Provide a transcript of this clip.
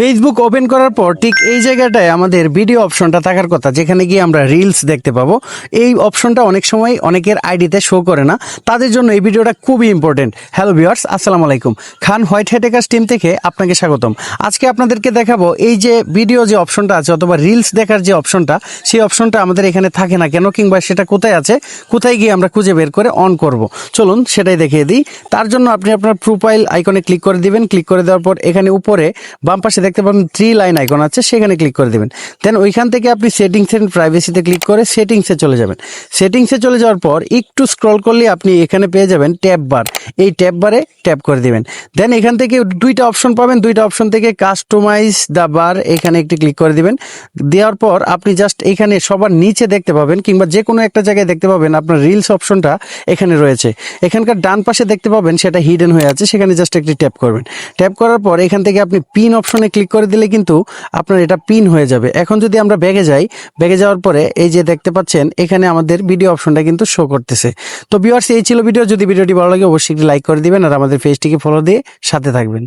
Facebook open করার পর ঠিক এই জায়গাটায় আমাদের ভিডিও অপশনটা থাকার কথা, যেখানে গিয়ে আমরা রিলস দেখতে পাবো। এই অপশনটা অনেক সময় অনেকের আইডিতে শো করে না, তাদের জন্য এই ভিডিওটা খুবই ইম্পর্টেন্ট। হ্যালো ভিউয়ার্স, আসসালামু আলাইকুম। খান হোয়াইট হ্যাটেকার্স টিম থেকে আপনাকে স্বাগতম। আজকে আপনাদেরকে দেখাবো এই যে ভিডিও যে অপশনটা আছে অথবা রিলস দেখার যে অপশনটা, সেই অপশনটা আমাদের এখানে থাকে না কেন, কিংবা সেটা কোথায় আছে, কোথায় গিয়ে আমরা খুঁজে বের করে অন করব। চলুন সেটাই দেখিয়ে দিই। তার জন্য আপনি আপনার প্রোফাইল আইকনে ক্লিক করে দিবেন। ক্লিক করে দেওয়ার পর এখানে উপরে বাম পাশে দেখতে পাবেন 3 লাইন আইকন আছে, সেখানে ক্লিক করে দিবেন। দেন ওইখান থেকে আপনি সেটিংস এন্ড প্রাইভেসিতে ক্লিক করে সেটিংসে চলে যাবেন। সেটিংসে চলে যাওয়ার পর একটু স্ক্রল করলে আপনি এখানে পেয়ে যাবেন ট্যাব বার। এই ট্যাব বারে ট্যাপ করে দিবেন। দেন এখান থেকে দুইটা অপশন পাবেন, দুইটা অপশন থেকে কাস্টমাইজ দ্য বার এখানে একটি ক্লিক করে দিবেন। দেওয়ার পর আপনি জাস্ট এখানে সবার নিচে দেখতে পাবেন, কিংবা যে কোনো একটা জায়গায় দেখতে পাবেন আপনার রিলস অপশনটা এখানে রয়েছে। এখানকার ডান পাশে দেখতে পাবেন সেটা হিডেন হয়ে আছে, সেখানে জাস্ট একটি ট্যাপ করবেন। ট্যাপ করার পর এখান থেকে আপনি পিন অপশনে ক্লিক করে দিলে কিন্তু আপনার এটা পিন হয়ে যাবে। এখন যদি আমরা ব্যাগে যাই, ব্যাগে যাওয়ার পরে এই যে দেখতে পাচ্ছেন এখানে আমাদের ভিডিও অপশনটা কিন্তু শো করতেছে। তো ভিউয়ার্স, এই ছিল ভিডিও। যদি ভিডিওটি ভালো লাগে অবশ্যই একটি লাইক করে দিবেন আর আমাদের পেজটিকে ফলো দিয়ে সাথে থাকবেন।